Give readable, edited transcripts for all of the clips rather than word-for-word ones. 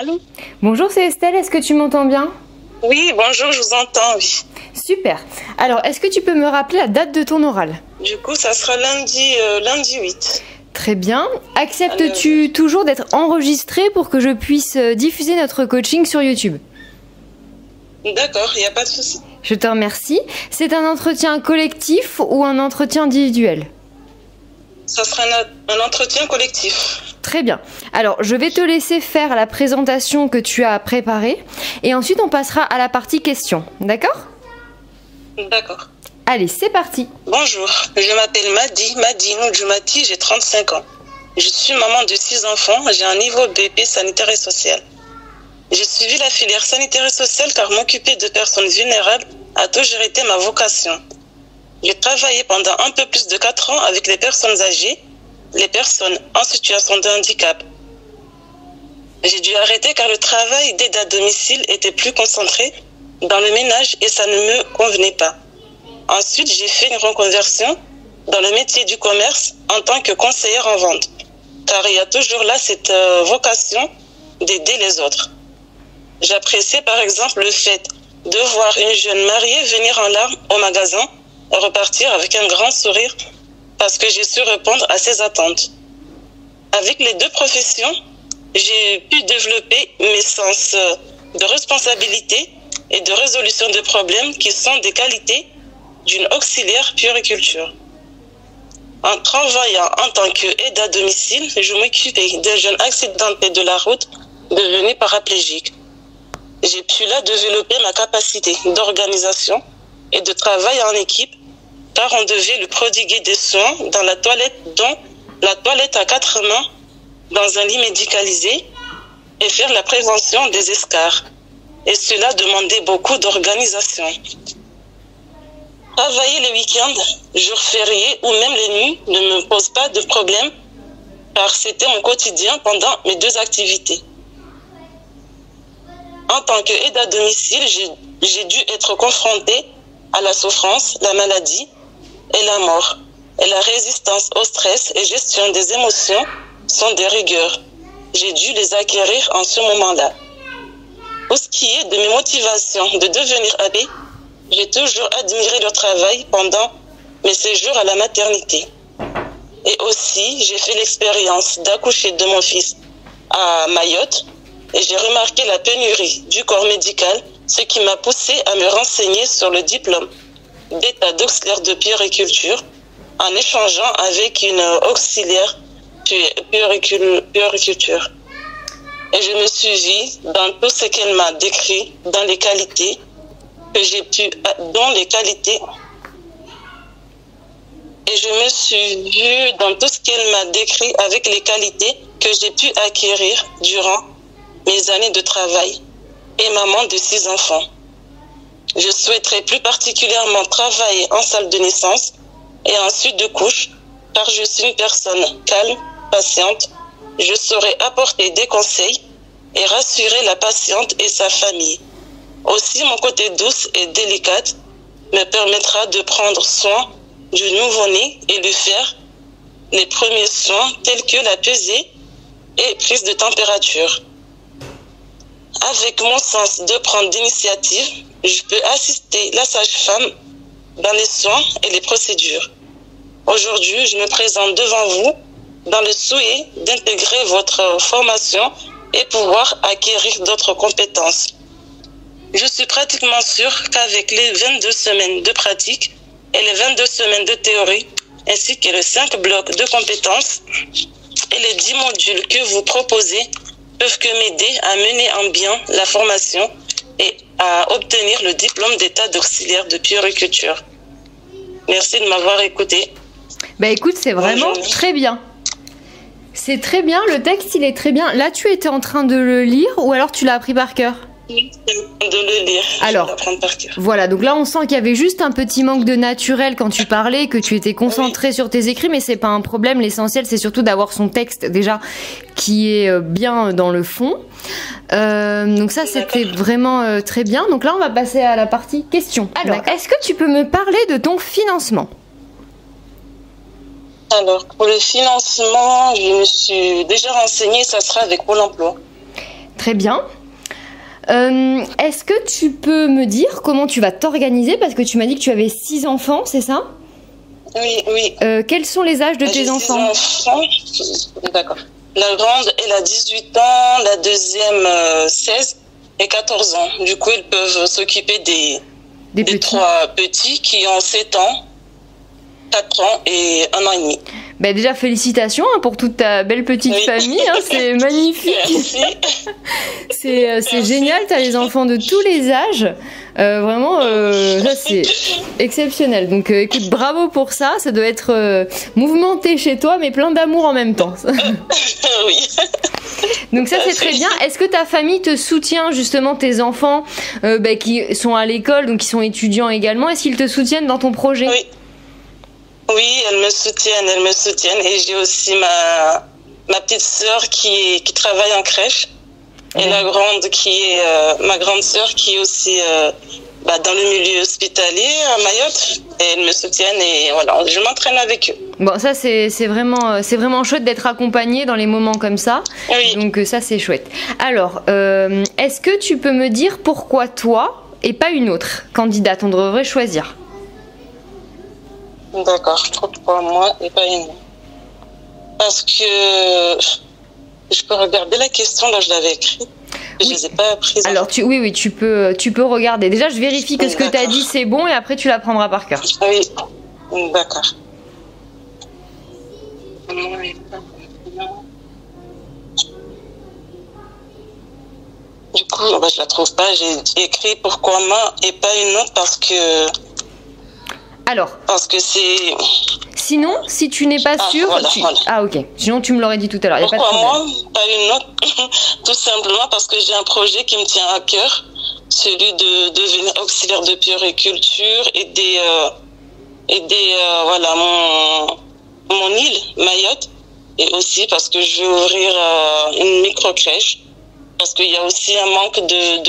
Allô? Bonjour, c'est Estelle, est-ce que tu m'entends bien? Oui, bonjour, je vous entends, oui. Super. Alors, est-ce que tu peux me rappeler la date de ton oral? Du coup, ça sera lundi 8. Très bien. Acceptes-tu toujours d'être enregistré pour que je puisse diffuser notre coaching sur YouTube? D'accord, il n'y a pas de souci. Je te remercie. C'est un entretien collectif ou un entretien individuel? Ça sera un entretien collectif. Très bien. Alors, je vais te laisser faire la présentation que tu as préparée et ensuite on passera à la partie questions. D'accord? D'accord. Allez, c'est parti. Bonjour, je m'appelle Madi Noudjoumati, j'ai 35 ans. Je suis maman de 6 enfants, j'ai un niveau BP sanitaire et social. J'ai suivi la filière sanitaire et sociale car m'occuper de personnes vulnérables a toujours été ma vocation. J'ai travaillé pendant un peu plus de 4 ans avec les personnes âgées, les personnes en situation de handicap. J'ai dû arrêter car le travail d'aide à domicile était plus concentré dans le ménage et ça ne me convenait pas. Ensuite, j'ai fait une reconversion dans le métier du commerce en tant que conseillère en vente, car il y a toujours là cette vocation d'aider les autres. J'appréciais par exemple le fait de voir une jeune mariée venir en larmes au magasin et repartir avec un grand sourire parce que j'ai su répondre à ses attentes. Avec les deux professions, j'ai pu développer mes sens de responsabilité et de résolution de problèmes qui sont des qualités d'une auxiliaire puériculture. En travaillant en tant qu'aide à domicile, je m'occupais d'un jeune accidenté de la route devenu paraplégique. J'ai pu là développer ma capacité d'organisation et de travail en équipe, car on devait lui prodiguer des soins dans la toilette, dont la toilette à 4 mains, dans un lit médicalisé, et faire la prévention des escarres. Et cela demandait beaucoup d'organisation. Travailler les week-ends, jours fériés ou même les nuits ne me pose pas de problème, car c'était mon quotidien pendant mes deux activités. En tant qu'aide à domicile, j'ai dû être confrontée à la souffrance, la maladie et la mort. Et la résistance au stress et gestion des émotions sont des rigueurs. J'ai dû les acquérir en ce moment-là. Pour ce qui est de mes motivations de devenir abbé, j'ai toujours admiré leur travail pendant mes séjours à la maternité. Et aussi, j'ai fait l'expérience d'accoucher de mon fils à Mayotte et j'ai remarqué la pénurie du corps médical, ce qui m'a poussé à me renseigner sur le diplôme d'état d'auxiliaire de puériculture en échangeant avec une auxiliaire puériculture. Et je me suis vue dans tout ce qu'elle m'a décrit, dans les qualités que j'ai pu, dans les qualités. Et je me suis vue dans tout ce qu'elle m'a décrit avec les qualités que j'ai pu acquérir durant mes années de travail et maman de 6 enfants. Je souhaiterais plus particulièrement travailler en salle de naissance et ensuite de couche, car je suis une personne calme, patiente. Je saurais apporter des conseils et rassurer la patiente et sa famille. Aussi, mon côté douce et délicate me permettra de prendre soin du nouveau-né et lui faire les premiers soins tels que la pesée et prise de température. Avec mon sens de prendre d'initiative, je peux assister la sage-femme dans les soins et les procédures. Aujourd'hui, je me présente devant vous dans le souhait d'intégrer votre formation et pouvoir acquérir d'autres compétences. Je suis pratiquement sûre qu'avec les 22 semaines de pratique et les 22 semaines de théorie, ainsi que les 5 blocs de compétences et les 10 modules que vous proposez, peuvent que m'aider à mener en bien la formation et à obtenir le diplôme d'état d'auxiliaire de puériculture. Merci de m'avoir écouté. Bah écoute, c'est vraiment très bien. C'est très bien, le texte il est très bien. Là tu étais en train de le lire ou alors tu l'as appris par cœur? De le lire. Alors, par cœur. Voilà, donc là on sent qu'il y avait juste un petit manque de naturel quand tu parlais, que tu étais concentré sur tes écrits, mais c'est pas un problème. L'essentiel c'est surtout d'avoir son texte déjà qui est bien dans le fond. Donc ça c'était vraiment très bien. Donc là on va passer à la partie questions. Alors, est-ce que tu peux me parler de ton financement? Alors, pour le financement, je me suis déjà renseignée, ça sera avec Pôle emploi. Très bien. Est-ce que tu peux me dire comment tu vas t'organiser? Parce que tu m'as dit que tu avais 6 enfants, c'est ça? Oui, oui. Quels sont les âges de tes enfants? 6 enfants. D'accord. La grande, elle a 18 ans, la deuxième 16 et 14 ans. Du coup, ils peuvent s'occuper des petits. 3 petits qui ont 7 ans, 4 ans et 1 an et demi. Ben déjà, félicitations pour toute ta belle petite famille, hein, c'est magnifique. Merci. C'est génial, tu as les enfants de tous les âges. Vraiment, ça c'est exceptionnel. Donc écoute, bravo pour ça, ça doit être mouvementé chez toi, mais plein d'amour en même temps. Oui. Donc ça c'est très bien. Est-ce que ta famille te soutient, justement, tes enfants qui sont à l'école, donc qui sont étudiants également, est-ce qu'ils te soutiennent dans ton projet? Oui. Oui, elles me soutiennent. Et j'ai aussi ma petite sœur qui travaille en crèche. Et la grande ma grande sœur qui est aussi dans le milieu hospitalier à Mayotte. Et elles me soutiennent et voilà, je m'entraîne avec eux. Bon, ça c'est vraiment chouette d'être accompagnée dans les moments comme ça. Oui. Donc ça c'est chouette. Alors, est-ce que tu peux me dire pourquoi toi et pas une autre candidate? On devrait choisir. D'accord, pourquoi moi et pas une autre? Parce que je peux regarder la question, là je l'avais écrite. Je les ai pas prises. Alors oui, tu peux regarder. Déjà, je vérifie que ce que tu as dit c'est bon et après tu l'apprendras par cœur. Oui, d'accord. Du coup, je la trouve pas. J'ai écrit pourquoi moi et pas une autre parce que c'est. Sinon, si tu n'es pas sûr, voilà. Ah ok. Sinon, tu me l'aurais dit tout à l'heure. Y a pas de Pourquoi problème. moi, pas une autre? Tout simplement parce que j'ai un projet qui me tient à cœur, celui de devenir auxiliaire de puériculture et mon île, Mayotte, et aussi parce que je veux ouvrir une micro-crèche, parce qu'il y a aussi un manque de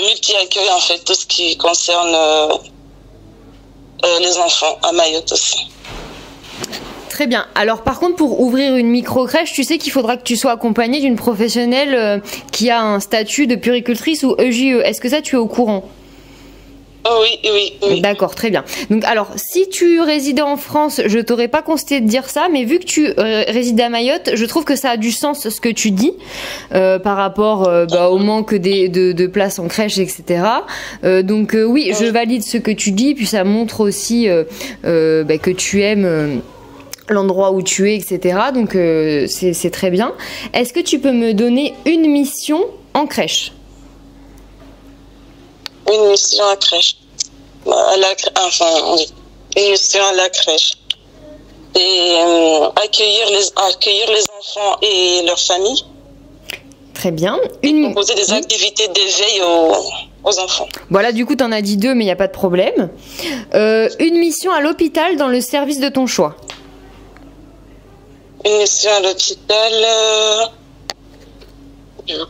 multi-accueil, en fait, tout ce qui concerne les enfants à Mayotte aussi. Très bien. Alors par contre, pour ouvrir une micro-crèche, tu sais qu'il faudra que tu sois accompagnée d'une professionnelle qui a un statut de puéricultrice ou EJE. Est-ce que ça, tu es au courant? Oui. D'accord, très bien. Donc alors, si tu résidais en France, je t'aurais pas conseillé de dire ça, mais vu que tu résides à Mayotte, je trouve que ça a du sens ce que tu dis par rapport au manque de places en crèche, etc. Oui, je valide ce que tu dis, puis ça montre aussi que tu aimes l'endroit où tu es, etc. Donc c'est très bien. Est-ce que tu peux me donner une mission en crèche? Une mission à crèche. Une mission à la crèche. Et accueillir les enfants et leurs familles. Très bien. Proposer des activités d'éveil aux enfants. Voilà, du coup, tu en as dit 2, mais il n'y a pas de problème. Une mission à l'hôpital dans le service de ton choix. Une mission à l'hôpital...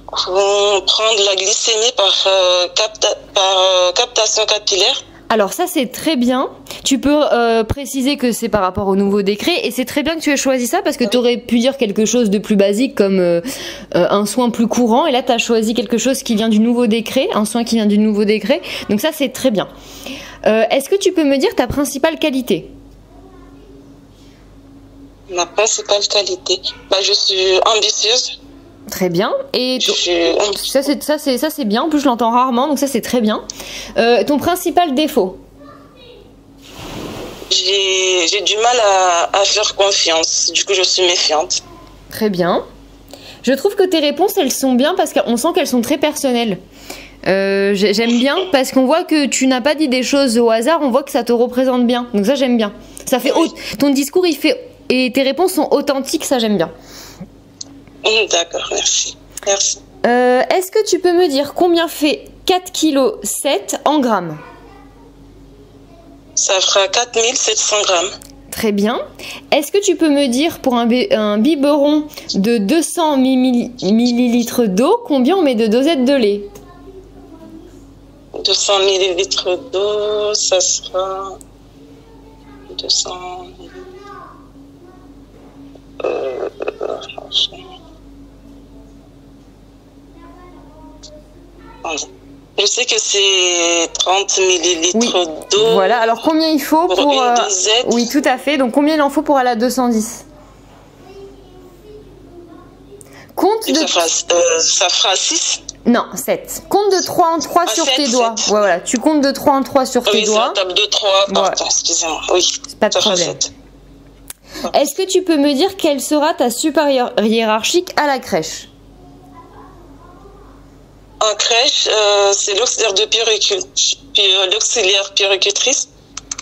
prendre la glycémie par captation capillaire. Alors ça c'est très bien. Tu peux préciser que c'est par rapport au nouveau décret et c'est très bien que tu aies choisi ça parce que tu aurais pu dire quelque chose de plus basique comme un soin plus courant et là tu as choisi quelque chose qui vient du nouveau décret, un soin qui vient du nouveau décret. Donc ça c'est très bien. Est-ce que tu peux me dire ta principale qualité? Ma principale qualité, je suis ambitieuse. Très bien. Et ça c'est bien. En plus je l'entends rarement, donc ça c'est très bien. Ton principal défaut? J'ai du mal à faire confiance. Du coup je suis méfiante. Très bien. Je trouve que tes réponses elles sont bien parce qu'on sent qu'elles sont très personnelles. J'aime bien parce qu'on voit que tu n'as pas dit des choses au hasard. On voit que ça te représente bien. Donc ça j'aime bien. Ça fait ton discours et tes réponses sont authentiques. Ça j'aime bien. D'accord, merci. Est-ce que tu peux me dire combien fait 4,7 kg en grammes? Ça fera 4700 grammes. Très bien. Est-ce que tu peux me dire pour un biberon de 200 millilitres d'eau, combien on met de dosettes de lait? 200 millilitres d'eau, ça sera 200 millilitres. Je sais que c'est 30 millilitres Oui. d'eau. Voilà, alors combien il faut pour... une dosette. Oui, tout à fait. Donc combien il en faut pour aller à 210? Compte de... Ça fera 6. Non, 7. Compte de 3 en 3 sur 7, tes doigts. 7. Ouais, voilà, tu comptes de 3 en 3 sur tes doigts. Oui, c'est la table de 3. Pardon, excusez-moi. Oui, c'est pas de problème. Est-ce que tu peux me dire quelle sera ta supérieure hiérarchique à la crèche? En crèche, c'est l'auxiliaire de l'auxiliaire puéricultrice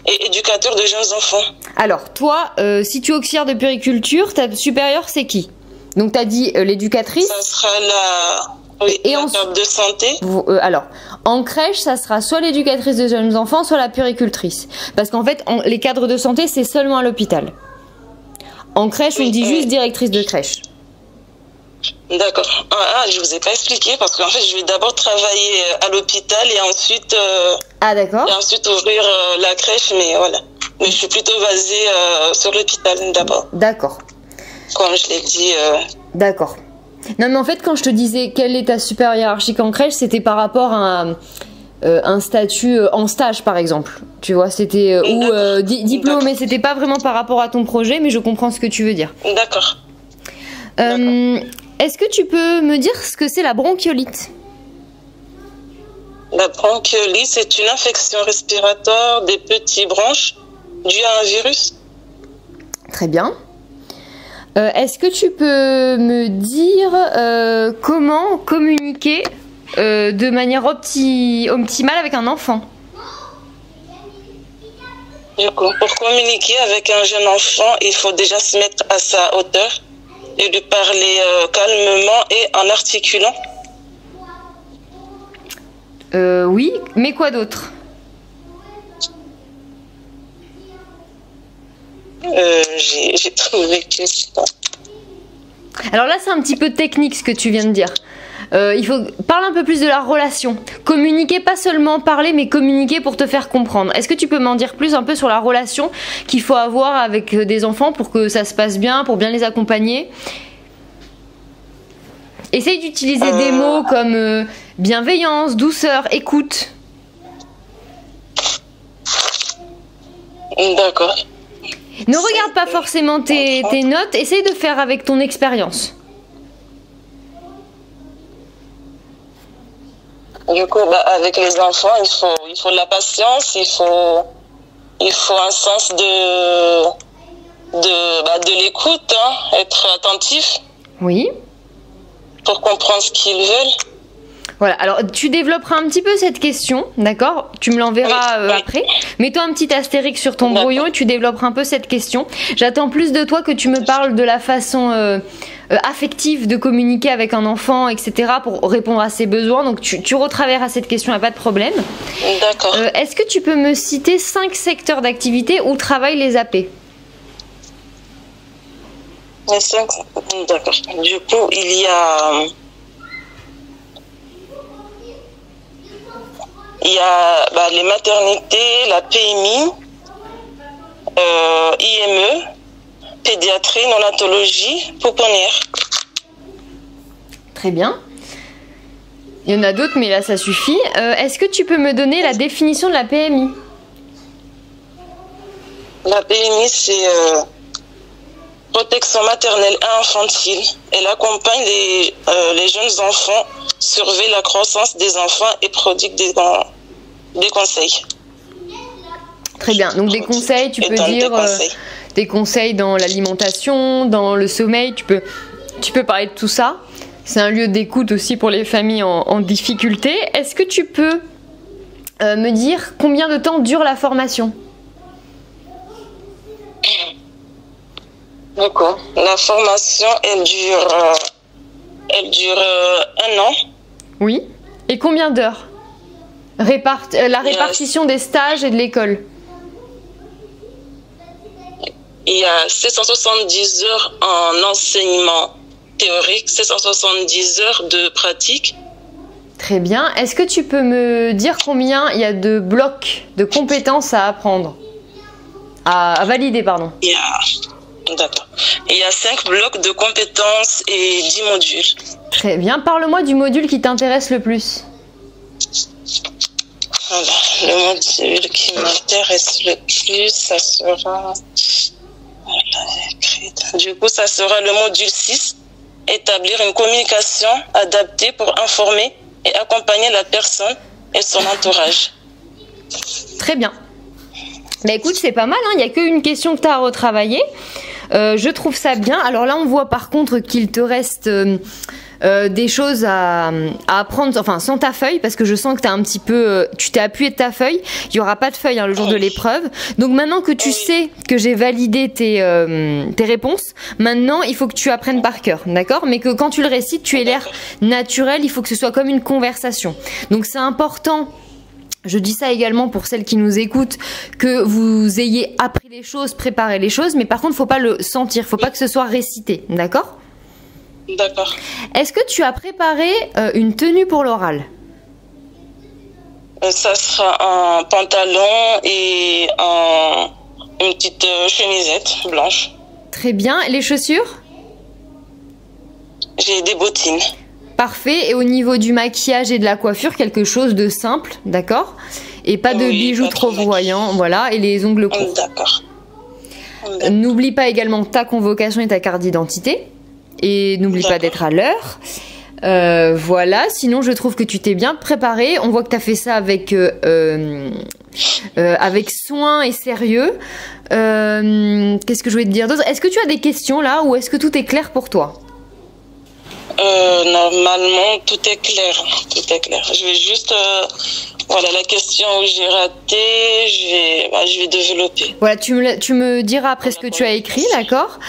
et éducateur de jeunes enfants. Alors, toi, si tu es auxiliaire de puériculture, ta supérieure, c'est qui? Donc, tu as dit l'éducatrice. Ça sera la table de santé. Alors, en crèche, ça sera soit l'éducatrice de jeunes enfants, soit la puéricultrice. Parce qu'en fait, les cadres de santé, c'est seulement à l'hôpital. En crèche, on dit juste directrice de crèche. D'accord. Je vous ai pas expliqué parce qu'en fait, je vais d'abord travailler à l'hôpital et ensuite. D'accord. Et ensuite ouvrir la crèche, mais voilà. Mais je suis plutôt basée sur l'hôpital d'abord. D'accord. Comme je l'ai dit. D'accord. Non, mais en fait, quand je te disais quelle est ta supérieure hiérarchique en crèche, c'était par rapport à un statut en stage, par exemple. Tu vois, c'était ou diplômé. C'était pas vraiment par rapport à ton projet, mais je comprends ce que tu veux dire. D'accord. Est-ce que tu peux me dire ce que c'est la bronchiolite? La bronchiolite, c'est une infection respiratoire des petits bronches due à un virus. Très bien. Est-ce que tu peux me dire comment communiquer de manière optimale avec un enfant? Du coup, pour communiquer avec un jeune enfant, il faut déjà se mettre à sa hauteur et lui parler calmement et en articulant. Oui, mais quoi d'autre? J'ai trouvé que ça. Alors là, c'est un petit peu technique ce que tu viens de dire. Il faut parler un peu plus de la relation. Communiquer, pas seulement parler, mais communiquer pour te faire comprendre. Est-ce que tu peux m'en dire plus un peu sur la relation qu'il faut avoir avec des enfants pour que ça se passe bien, pour bien les accompagner? Essaye d'utiliser des mots comme bienveillance, douceur, écoute. D'accord. Ne regarde pas forcément tes notes, essaye de faire avec ton expérience. Du coup, avec les enfants, il faut de la patience, il faut un sens de l'écoute, hein, être attentif. Oui. Pour comprendre ce qu'ils veulent. Voilà, alors tu développeras un petit peu cette question, d'accord? Tu me l'enverras après. Mets-toi un petit astérix sur ton brouillon et tu développeras un peu cette question. J'attends plus de toi que tu me parles de la façon affective de communiquer avec un enfant, etc. pour répondre à ses besoins. Donc tu retraverseras cette question, il n'y a pas de problème. D'accord. Est-ce que tu peux me citer 5 secteurs d'activité où travaillent les AP? Les 5, d'accord. Du coup, il y a les maternités, la PMI, IME, pédiatrie, néonatologie, pouponnière. Très bien. Il y en a d'autres, mais là, ça suffit. Est-ce que tu peux me donner la définition de la PMI? La PMI, c'est protection maternelle et infantile. Elle accompagne les jeunes enfants, surveille la croissance des enfants et prodigue des conseils. Très bien. Donc des conseils, tu peux dire des conseils dans l'alimentation, dans le sommeil. Tu peux parler de tout ça. C'est un lieu d'écoute aussi pour les familles en difficulté. Est-ce que tu peux me dire combien de temps dure la formation? D'accord. La formation, elle dure 1 an. Oui. Et combien d'heures? La répartition des stages et de l'école. Il y a 770 heures en enseignement théorique, 770 heures de pratique. Très bien. Est-ce que tu peux me dire combien il y a de blocs de compétences à apprendre? À valider, pardon. D'accord. Il y a 5 blocs de compétences et 10 modules. Très bien. Parle-moi du module qui t'intéresse le plus. Voilà, le module qui m'intéresse le plus, ça sera... Voilà, écrit. Du coup, ça sera le module 6, établir une communication adaptée pour informer et accompagner la personne et son entourage. Très bien. Bah écoute, c'est pas mal, hein. Il n'y a qu'une question que tu as à retravailler. Je trouve ça bien. Alors là, on voit par contre qu'il te reste des choses à apprendre, enfin sans ta feuille, parce que je sens que t'as un petit peu, tu t'es appuyé de ta feuille. Il y aura pas de feuille le jour de l'épreuve. Donc maintenant que tu sais que j'ai validé tes réponses, maintenant il faut que tu apprennes par cœur, d'accord? Mais que quand tu le récites, tu aies l'air naturel. Il faut que ce soit comme une conversation. Donc c'est important. Je dis ça également pour celles qui nous écoutent, que vous ayez appris les choses, préparé les choses, mais par contre, faut pas le sentir, faut pas que ce soit récité, d'accord? D'accord. Est-ce que tu as préparé une tenue pour l'oral? Ça sera un pantalon et une petite chemisette blanche. Très bien. Les chaussures? J'ai des bottines. Parfait. Et au niveau du maquillage et de la coiffure, quelque chose de simple, d'accord? Et pas de bijoux trop voyants, voilà. Et les ongles courts. D'accord. N'oublie pas également ta convocation et ta carte d'identité. Et n'oublie pas d'être à l'heure. Voilà, sinon je trouve que tu t'es bien préparé. On voit que tu as fait ça avec soin et sérieux. Qu'est-ce que je voulais te dire d'autre? Est-ce que tu as des questions là ou est-ce que tout est clair pour toi? Normalement, tout est clair. Tout est clair. Je vais juste... voilà, la question où j'ai raté, je vais développer. Voilà, tu me diras après ce que tu as écrit, d'accord?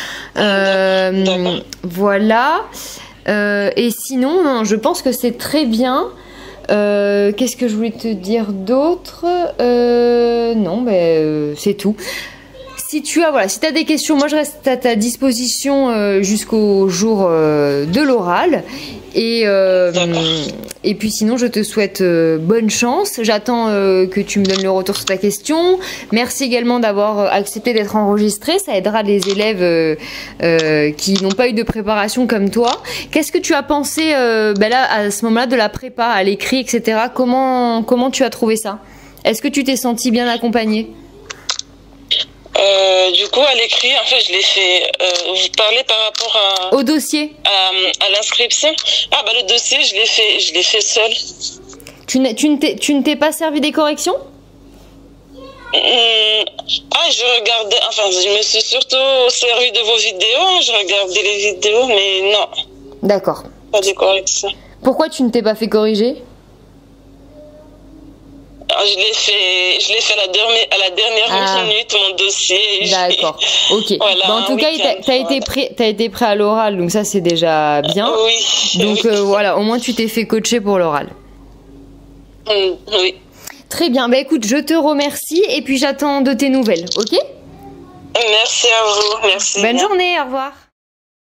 Voilà. Et sinon, non, je pense que c'est très bien. Qu'est-ce que je voulais te dire d'autre? Non, c'est tout. Si tu as des questions, moi je reste à ta disposition jusqu'au jour de l'oral. Et puis sinon, je te souhaite bonne chance. J'attends que tu me donnes le retour sur ta question. Merci également d'avoir accepté d'être enregistré. Ça aidera les élèves qui n'ont pas eu de préparation comme toi. Qu'est-ce que tu as pensé là, à ce moment-là de la prépa, à l'écrit, etc. Comment tu as trouvé ça? Est-ce que tu t'es senti bien accompagnée? Du coup, à l'écrit, en fait, je l'ai fait. Vous parlez par rapport au dossier, à l'inscription. Le dossier, je l'ai fait seul. Tu ne t'es pas servi des corrections? Je regardais. Enfin, je me suis surtout servi de vos vidéos. Je regardais les vidéos, mais non. D'accord. Pas de corrections. Pourquoi tu ne t'es pas fait corriger? Je l'ai fait à la dernière minute, mon dossier. D'accord, ok. Voilà, en tout cas, t'as été prêt à l'oral, donc ça c'est déjà bien. Oui. Donc voilà, au moins tu t'es fait coacher pour l'oral. Oui. Très bien, écoute, je te remercie et puis j'attends de tes nouvelles, ok? Merci à vous, merci. Bonne journée, au revoir.